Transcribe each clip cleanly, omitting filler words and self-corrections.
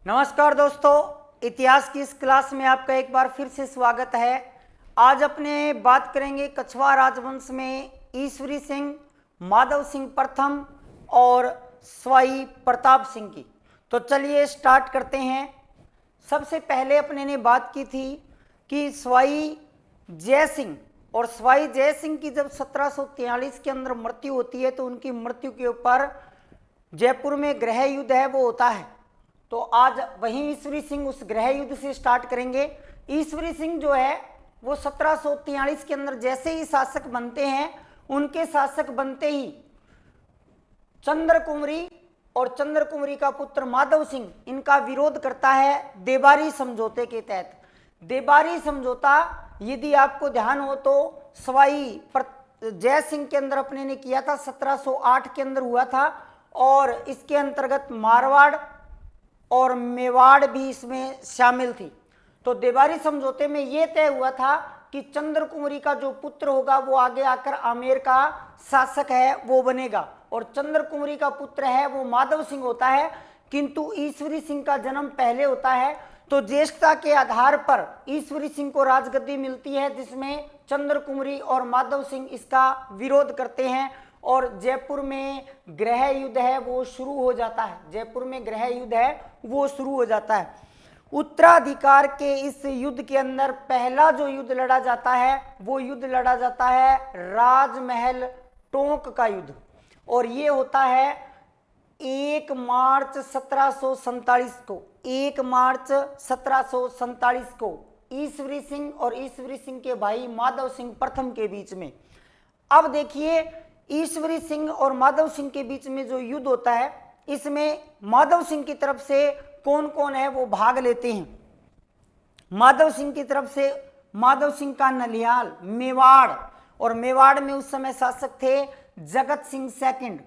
नमस्कार दोस्तों, इतिहास की इस क्लास में आपका एक बार फिर से स्वागत है। आज अपने बात करेंगे कछवाहा राजवंश में ईश्वरी सिंह, माधव सिंह प्रथम और स्वाई प्रताप सिंह की। तो चलिए स्टार्ट करते हैं। सबसे पहले अपने ने बात की थी कि स्वाई जय सिंह और स्वाई जय सिंह की जब 1743 के अंदर मृत्यु होती है तो उनकी मृत्यु के ऊपर जयपुर में गृह युद्ध है वो होता है। तो आज वहीं ईश्वरी सिंह उस गृह युद्ध से स्टार्ट करेंगे। ईश्वरी सिंह जो है वो 1743 के अंदर जैसे ही शासक बनते हैं, उनके शासक बनते ही चंद्र कुंवरी और चंद्र कुंवरी का पुत्र माधव सिंह इनका विरोध करता है देबारी समझौते के तहत। देबारी समझौता यदि आपको ध्यान हो तो स्वाई जय सिंह के अंदर अपने ने किया था, 1708 के अंदर हुआ था और इसके अंतर्गत मारवाड़ और मेवाड़ भी इसमें शामिल थी। तो देबारी समझौते में यह तय हुआ था कि चंद्र कुंवरी का जो पुत्र होगा वो आगे आकर आमेर का शासक है वो बनेगा और चंद्र कुंवरी का पुत्र है वो माधव सिंह होता है, किंतु ईश्वरी सिंह का जन्म पहले होता है। तो ज्येष्ठता के आधार पर ईश्वरी सिंह को राजगद्दी मिलती है, जिसमें चंद्र कुंवरी और माधव सिंह इसका विरोध करते हैं और जयपुर में गृह युद्ध है वो शुरू हो जाता है। जयपुर में गृह युद्ध है वो शुरू हो जाता है। उत्तराधिकार के इस युद्ध के अंदर पहला जो युद्ध लड़ा जाता है वो युद्ध लड़ा जाता है राजमहल टोंक का युद्ध और ये होता है 1 मार्च 1747 को। 1 मार्च 1747 को ईश्वरी सिंह और ईश्वरी सिंह के भाई माधव सिंह प्रथम के बीच में। अब देखिए, ईश्वरी सिंह और माधव सिंह के बीच में जो युद्ध होता है इसमें माधव सिंह की तरफ से कौन कौन है वो भाग लेते हैं। माधव सिंह की तरफ से माधव सिंह का नलियाल, मेवाड़, और मेवाड़ में उस समय शासक थे जगत सिंह सेकंड।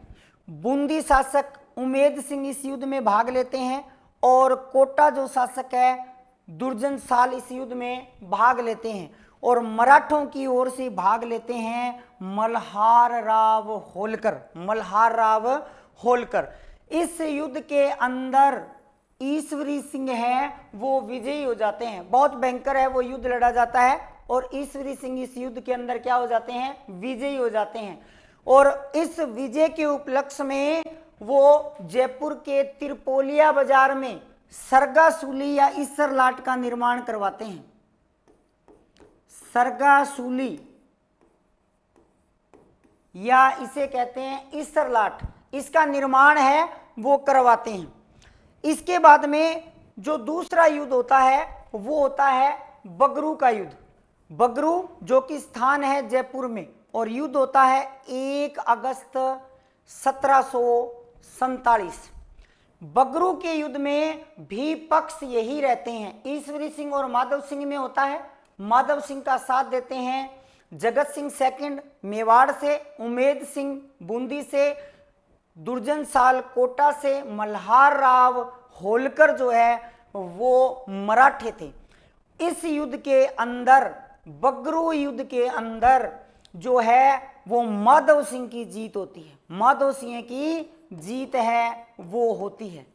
बूंदी शासक उमेद सिंह इस युद्ध में भाग लेते हैं और कोटा जो शासक है दुर्जन साल इस युद्ध में भाग लेते हैं और मराठों की ओर से भाग लेते हैं मल्हार राव होलकर। मल्हार राव होलकर। इस युद्ध के अंदर ईश्वरी सिंह है वो विजयी हो जाते हैं। बहुत भयंकर है वो युद्ध लड़ा जाता है और ईश्वरी सिंह इस युद्ध के अंदर क्या हो जाते हैं, विजयी हो जाते हैं। और इस विजय के उपलक्ष्य में वो जयपुर के तिरपोलिया बाजार में सरगासूली या ईसरलाट का निर्माण करवाते हैं। सरगासूली या इसे कहते हैं ईसरलाट, इसका निर्माण है वो करवाते हैं। इसके बाद में जो दूसरा युद्ध होता है वो होता है बगरू का युद्ध। बगरू जो कि स्थान है जयपुर में और युद्ध होता है 1 अगस्त 1747। बगरू के युद्ध में भी पक्ष यही रहते हैं, ईश्वरी सिंह और माधव सिंह में होता है। माधव सिंह का साथ देते हैं जगत सिंह सेकंड मेवाड़ से, उमेद सिंह बूंदी से, दुर्जन साल कोटा से, मल्हार राव होलकर जो है वो मराठे थे। इस युद्ध के अंदर, बगरू युद्ध के अंदर जो है वो माधव सिंह की जीत होती है। माधव सिंह की जीत है वो होती है।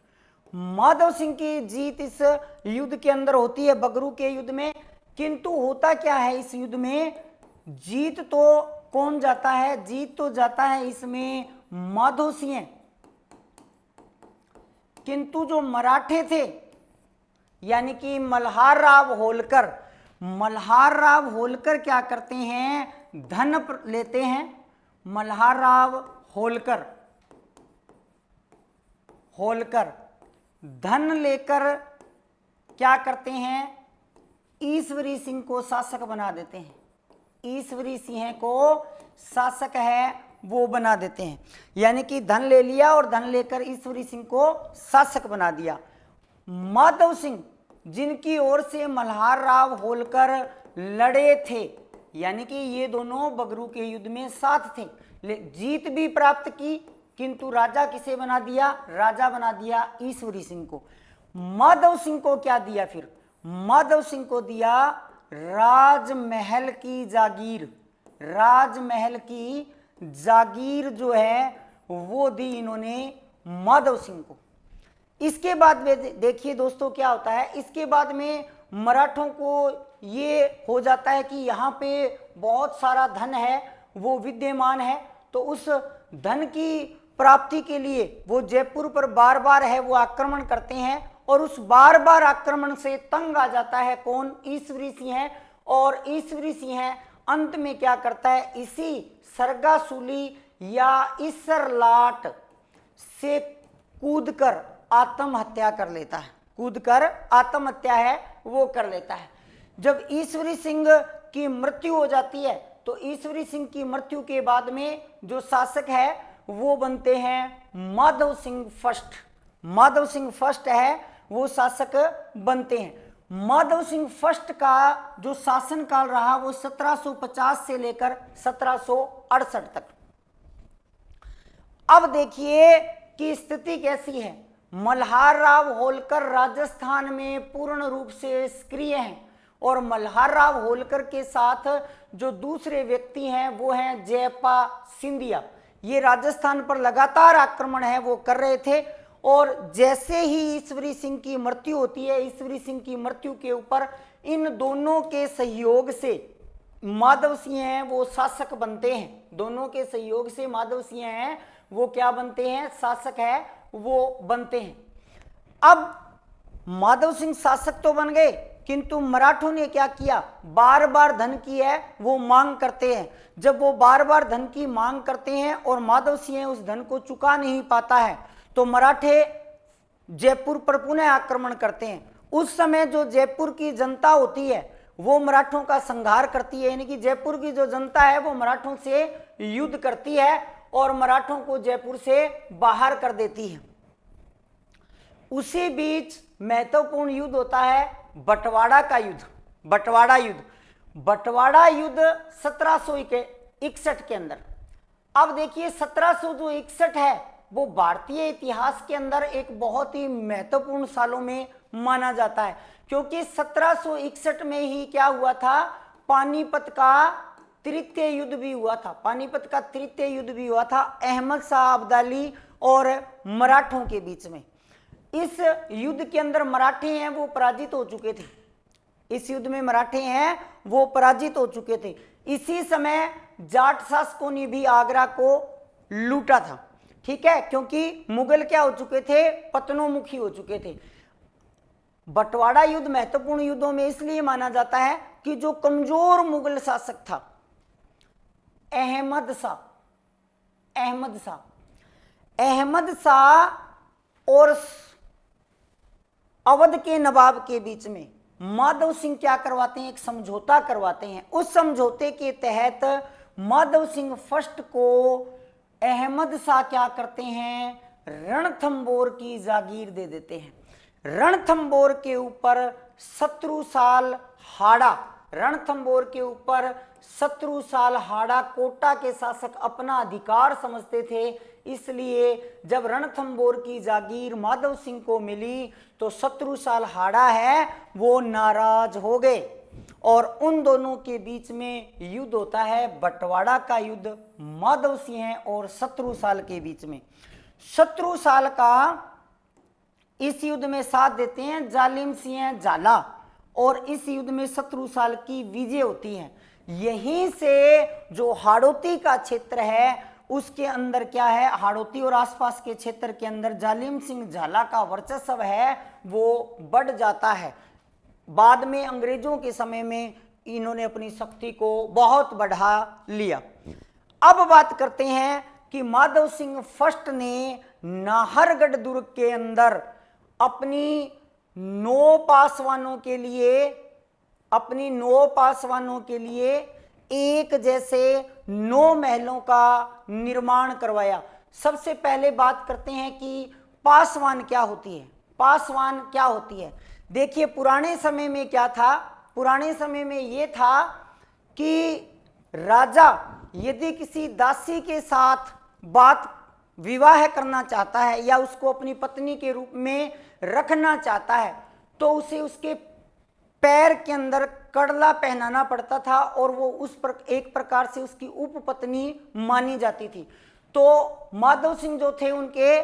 माधव सिंह की जीत इस युद्ध के अंदर होती है बगरू के युद्ध में। किंतु होता क्या है इस युद्ध में, जीत तो कौन जाता है, जीत तो जाता है इसमें माधव सिंह, किंतु जो मराठे थे यानी कि मल्हार राव होलकर, मल्हार राव होलकर क्या करते हैं, धन लेते हैं। मल्हार राव होलकर धन लेकर क्या करते हैं, ईश्वरी सिंह को शासक बना देते हैं। ईश्वरी सिंह को शासक है वो बना देते हैं, यानी कि धन ले लिया और धन लेकर ईश्वरी सिंह को शासक बना दिया। माधव सिंह जिनकी ओर से मल्हार राव होलकर लड़े थे, यानी कि ये दोनों बगरू के युद्ध में साथ थे, जीत भी प्राप्त की, किंतु राजा किसे बना दिया, राजा बना दिया ईश्वरी सिंह को। माधव सिंह को क्या दिया फिर, माधव सिंह को दिया राजमहल की जागीर। राजमहल की जागीर जो है वो दी इन्होंने माधव सिंह को। इसके बाद में देखिए दोस्तों क्या होता है, इसके बाद में मराठों को ये हो जाता है कि यहाँ पे बहुत सारा धन है वो विद्यमान है, तो उस धन की प्राप्ति के लिए वो जयपुर पर बार बार है वो आक्रमण करते हैं, और उस बार बार आक्रमण से तंग आ जाता है कौन, ईश्वरी सिंह। और ईश्वरी सिंह अंत में क्या करता है, इसी सरगासूली या इसरलाट से कूदकर आत्महत्या कर लेता है, कूदकर आत्महत्या है वो कर लेता है। जब ईश्वरी सिंह की मृत्यु हो जाती है तो ईश्वरी सिंह की मृत्यु के बाद में जो शासक है वो बनते हैं माधव सिंह फर्स्ट। माधव सिंह फर्स्ट है वो शासक बनते हैं। माधव सिंह फर्स्ट का जो शासनकाल रहा वो 1750 से लेकर 1768 तक। अब देखिए कि स्थिति कैसी है। मल्हार राव होलकर राजस्थान में पूर्ण रूप से सक्रिय हैं, और मल्हार राव होलकर के साथ जो दूसरे व्यक्ति हैं वो हैं जयपा सिंधिया। ये राजस्थान पर लगातार आक्रमण है वो कर रहे थे, और जैसे ही ईश्वरी सिंह की मृत्यु होती है, ईश्वरी सिंह की मृत्यु के ऊपर इन दोनों के सहयोग से माधव सिंह हैं वो शासक बनते हैं। दोनों के सहयोग से माधव सिंह हैं वो क्या बनते हैं, शासक है वो बनते हैं। अब माधव सिंह शासक तो बन गए, किंतु मराठों ने क्या किया, बार बार धन की है वो मांग करते हैं। जब वो बार बार धन की मांग करते हैं और माधव सिंह उस धन को चुका नहीं पाता है, तो मराठे जयपुर पर पुनः आक्रमण करते हैं। उस समय जो जयपुर की जनता होती है वो मराठों का संहार करती है, यानी कि जयपुर की जो जनता है वो मराठों से युद्ध करती है और मराठों को जयपुर से बाहर कर देती है। उसी बीच महत्वपूर्ण युद्ध होता है बंटवाड़ा का युद्ध। बंटवाड़ा युद्ध, बंटवाड़ा युद्ध 1761 के अंदर। अब देखिए 1761 है वो भारतीय इतिहास के अंदर एक बहुत ही महत्वपूर्ण सालों में माना जाता है, क्योंकि 1761 में ही क्या हुआ था, पानीपत का तृतीय युद्ध भी हुआ था। पानीपत का तृतीय युद्ध भी हुआ था अहमद शाह अब्दाली और मराठों के बीच में। इस युद्ध के अंदर मराठे हैं वो पराजित हो चुके थे। इस युद्ध में मराठे हैं वो पराजित हो चुके थे। इसी समय जाट शासकों ने भी आगरा को लूटा था, ठीक है, क्योंकि मुगल क्या हो चुके थे, पतनोमुखी हो चुके थे। बंटवाड़ा युद्ध महत्वपूर्ण युद्धों में इसलिए माना जाता है कि जो कमजोर मुगल शासक था अहमद शाह और अवध के नवाब के बीच में माधव सिंह क्या करवाते हैं, एक समझौता करवाते हैं। उस समझौते के तहत माधव सिंह फर्स्ट को अहमद शाह क्या करते हैं, रणथंबोर की जागीर दे देते हैं। रणथंबोर के ऊपर शत्रु साल हाड़ा, रणथंबोर के ऊपर शत्रु साल हाड़ा कोटा के शासक अपना अधिकार समझते थे, इसलिए जब रणथंबोर की जागीर माधव सिंह को मिली तो शत्रु साल हाड़ा है वो नाराज हो गए और उन दोनों के बीच में युद्ध होता है बंटवाड़ा का युद्ध, माधव सिंह और शत्रु साल के बीच में। शत्रु साल का इस युद्ध में साथ देते हैं जालिम सिंह झाला और इस युद्ध में शत्रु साल की विजय होती है। यहीं से जो हाड़ौती का क्षेत्र है उसके अंदर क्या है, हाड़ौती और आसपास के क्षेत्र के अंदर जालिम सिंह झाला का वर्चस्व है वो बढ़ जाता है। बाद में अंग्रेजों के समय में इन्होंने अपनी शक्ति को बहुत बढ़ा लिया। अब बात करते हैं कि माधव सिंह फर्स्ट ने नाहरगढ़ दुर्ग के अंदर अपनी 9 पासवानों के लिए एक जैसे 9 महलों का निर्माण करवाया। सबसे पहले बात करते हैं कि पासवान क्या होती है। पासवान क्या होती है, देखिए पुराने समय में क्या था, पुराने समय में ये था कि राजा यदि किसी दासी के साथ विवाह करना चाहता है या उसको अपनी पत्नी के रूप में रखना चाहता है तो उसे उसके पैर के अंदर कड़ला पहनाना पड़ता था और वो एक प्रकार से उसकी उपपत्नी मानी जाती थी। तो माधव सिंह जो थे उनके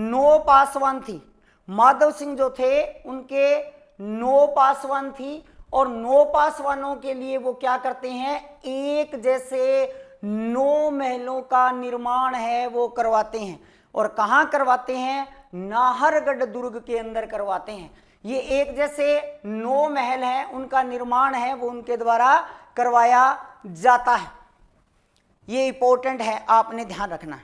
9 पासवान थी, माधव सिंह जो थे उनके 9 पासवान थी और 9 पासवानों के लिए वो क्या करते हैं, एक जैसे 9 महलों का निर्माण है वो करवाते हैं। और कहाँ करवाते हैं, नाहरगढ़ दुर्ग के अंदर करवाते हैं। ये एक जैसे 9 महल है उनका निर्माण है वो उनके द्वारा करवाया जाता है। ये इंपॉर्टेंट है, आपने ध्यान रखना है।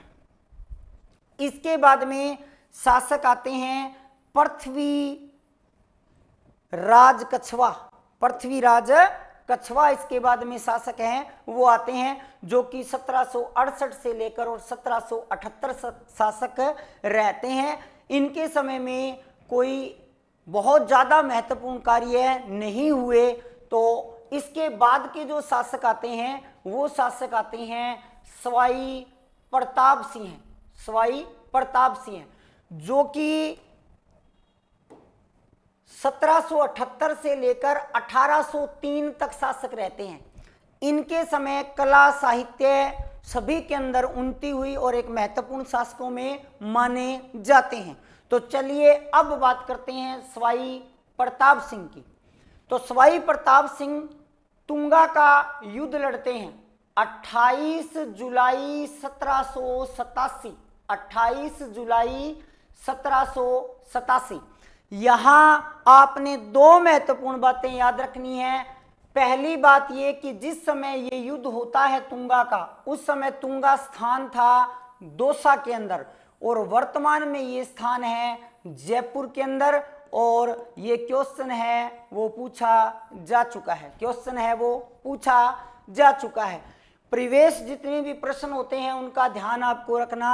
इसके बाद में शासक आते हैं पृथ्वीराज कछवा। पृथ्वीराज कछवा इसके बाद में शासक हैं वो आते हैं, जो कि 1768 से लेकर और 1778 शासक रहते हैं। इनके समय में कोई बहुत ज़्यादा महत्वपूर्ण कार्य नहीं हुए। तो इसके बाद के जो शासक आते हैं वो शासक आते हैं सवाई प्रताप सिंह हैं। सवाई प्रताप सिंह हैं जो कि 1778 से लेकर 1803 तक शासक रहते हैं। इनके समय कला साहित्य सभी के अंदर उन्नति हुई और एक महत्वपूर्ण शासकों में माने जाते हैं। तो चलिए अब बात करते हैं सवाई प्रताप सिंह की। तो सवाई प्रताप सिंह तुंगा का युद्ध लड़ते हैं 28 जुलाई 1787। 28 जुलाई 1787। यहां आपने 2 महत्वपूर्ण बातें याद रखनी है। पहली बात यह कि जिस समय ये युद्ध होता है तुंगा का, उस समय तुंगा स्थान था दौसा के अंदर और वर्तमान में ये स्थान है जयपुर के अंदर। और ये क्वेश्चन है वो पूछा जा चुका है, क्वेश्चन है वो पूछा जा चुका है। परिवेश जितने भी प्रश्न होते हैं उनका ध्यान आपको रखना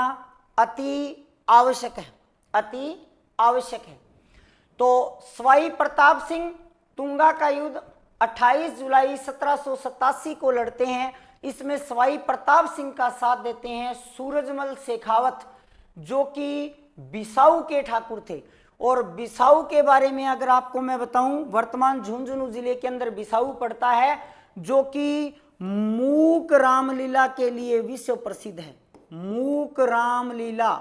अति आवश्यक है, अति आवश्यक है। तो सवाई प्रताप सिंह तुंगा का युद्ध 28 जुलाई 1787 को लड़ते हैं। इसमें सवाई प्रताप सिंह का साथ देते हैं सूरजमल शेखावत जो कि बिसाऊ के ठाकुर थे। और बिसाऊ के बारे में अगर आपको मैं बताऊं, वर्तमान झुंझुनू जिले के अंदर बिसाऊ पड़ता है जो कि मूक रामलीला के लिए विश्व प्रसिद्ध है। मूक रामलीला,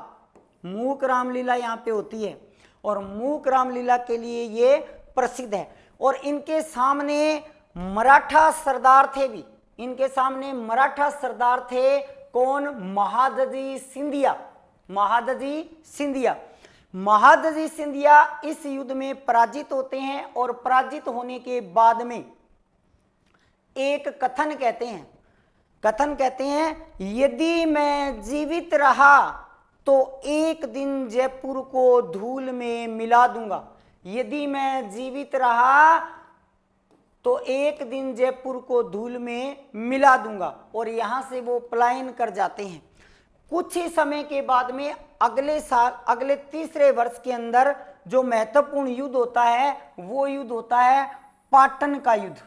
मूक रामलीला यहाँ पे होती है और मूक रामलीला के लिए ये प्रसिद्ध है। और इनके सामने मराठा सरदार थे भी, इनके सामने मराठा सरदार थे। कौन? महादजी सिंधिया। महादजी सिंधिया। महादजी सिंधिया इस युद्ध में पराजित होते हैं और पराजित होने के बाद में एक कथन कहते हैं, कथन कहते हैं यदि मैं जीवित रहा तो एक दिन जयपुर को धूल में मिला दूंगा। यदि मैं जीवित रहा तो एक दिन जयपुर को धूल में मिला दूंगा। और यहां से वो पलायन कर जाते हैं। कुछ ही समय के बाद में अगले साल, अगले तीसरे वर्ष के अंदर जो महत्वपूर्ण युद्ध होता है वो युद्ध होता है पाटन का युद्ध।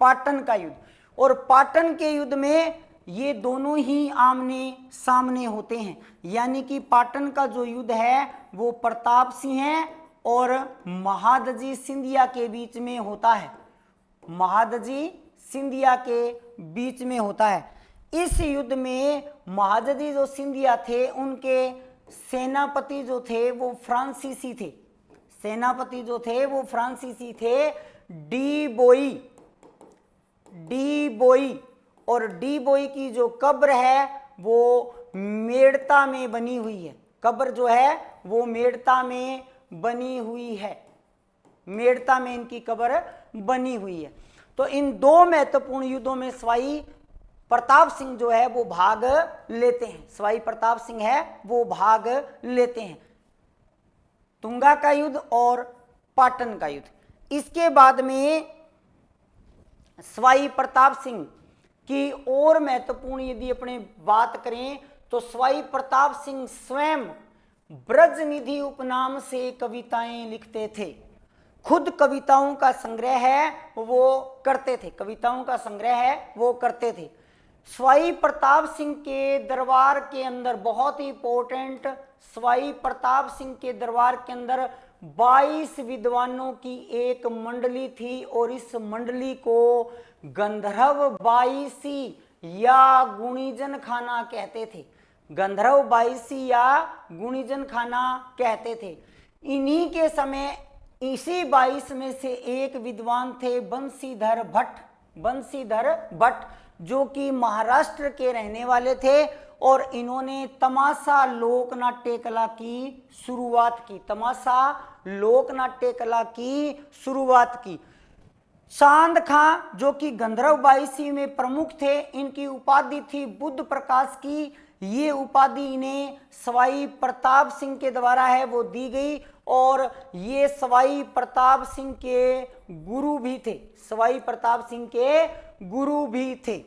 पाटन का युद्ध। और पाटन के युद्ध में ये दोनों ही आमने सामने होते हैं। यानी कि पाटन का जो युद्ध है वो प्रताप सिंह और महादजी सिंधिया के बीच में होता है। महादजी सिंधिया के बीच में होता है। इस युद्ध में महादजी जो सिंधिया थे उनके सेनापति जो थे वो फ्रांसीसी थे। सेनापति जो थे वो फ्रांसीसी थे, डी बोई। डी बोई। और डी बोई की जो कब्र है वो मेड़ता में बनी हुई है। कब्र जो है वो मेड़ता में बनी हुई है। मेड़ता में इनकी कब्र बनी हुई है। तो इन 2 महत्वपूर्ण युद्धों में सवाई प्रताप सिंह जो है वो भाग लेते हैं। सवाई प्रताप सिंह है वो भाग लेते हैं, तुंगा का युद्ध और पाटन का युद्ध। इसके बाद में सवाई प्रताप सिंह की और महत्वपूर्ण यदि अपने बात करें तो सवाई प्रताप सिंह स्वयं ब्रजनिधि उपनाम से कविताएं लिखते थे। खुद कविताओं का संग्रह है वो करते थे, कविताओं का संग्रह है वो करते थे। सवाई प्रताप सिंह के दरबार के अंदर बहुत ही इंपॉर्टेंट, सवाई प्रताप सिंह के दरबार के अंदर 22 विद्वानों की एक मंडली थी और इस मंडली को गंधर्व बाईसी या गुणीजन खाना कहते थे। गंधर्व बाईसी या गुणीजन खाना कहते थे। इन्हीं के समय इसी 22 में से एक विद्वान थे बंशीधर भट्ट, जो कि महाराष्ट्र के रहने वाले थे और इन्होंने तमाशा लोक नाट्य कला की शुरुआत की। चांद खां जो कि गंधर्व बाईसी में प्रमुख थे, इनकी उपाधि थी बुद्ध प्रकाश की। ये उपाधि इन्हें सवाई प्रताप सिंह के द्वारा है वो दी गई और ये सवाई प्रताप सिंह के गुरु भी थे।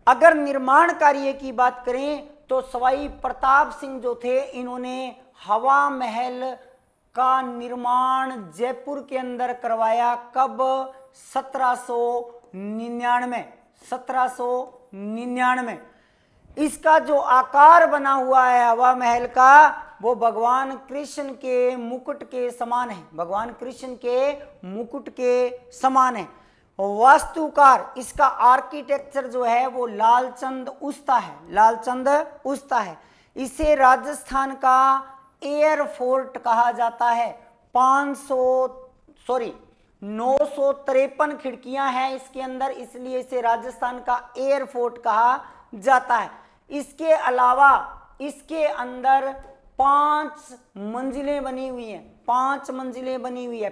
अगर निर्माण कार्य की बात करें तो सवाई प्रताप सिंह जो थे, इन्होंने हवा महल का निर्माण जयपुर के अंदर करवाया। कब? 1799। इसका जो आकार बना हुआ है हवा महल का, वो भगवान कृष्ण के मुकुट के समान है। वास्तुकार, इसका आर्किटेक्चर जो है वो लालचंद उस्ता है। इसे राजस्थान का एयरफोर्ट कहा जाता है। 953 खिड़कियां हैं इसके अंदर, इसलिए इसे राजस्थान का एयरफोर्ट कहा जाता है। इसके अलावा इसके अंदर 5 मंजिलें बनी हुई हैं।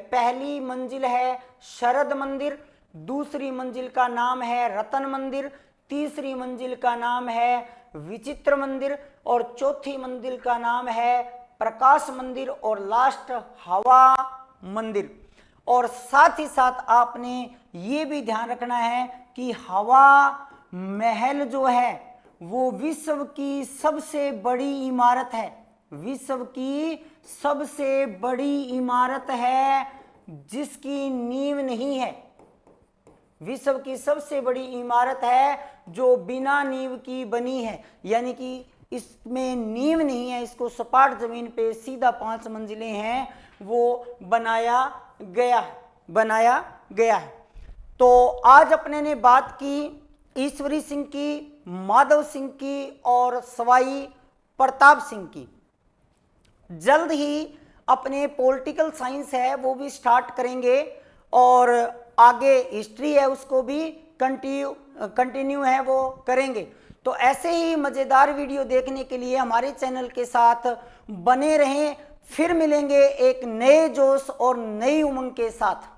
पहली मंजिल है शरद मंदिर, दूसरी मंजिल का नाम है रतन मंदिर, तीसरी मंजिल का नाम है विचित्र मंदिर और चौथी मंजिल का नाम है प्रकाश मंदिर और लास्ट हवा मंदिर। और साथ ही साथ आपने ये भी ध्यान रखना है कि हवा महल जो है वो विश्व की सबसे बड़ी इमारत है जिसकी नींव नहीं है। विश्व की सबसे बड़ी इमारत है जो बिना नींव की बनी है, यानी कि इसमें नींव नहीं है, इसको सपाट जमीन पे सीधा 5 मंजिलें हैं वो बनाया गया है। तो आज अपने ने बात की ईश्वरी सिंह की, माधव सिंह की और सवाई प्रताप सिंह की। जल्द ही अपने पॉलिटिकल साइंस है वो भी स्टार्ट करेंगे और आगे हिस्ट्री है उसको भी कंटिन्यू है वो करेंगे। तो ऐसे ही मज़ेदार वीडियो देखने के लिए हमारे चैनल के साथ बने रहें। फिर मिलेंगे एक नए जोश और नई उमंग के साथ।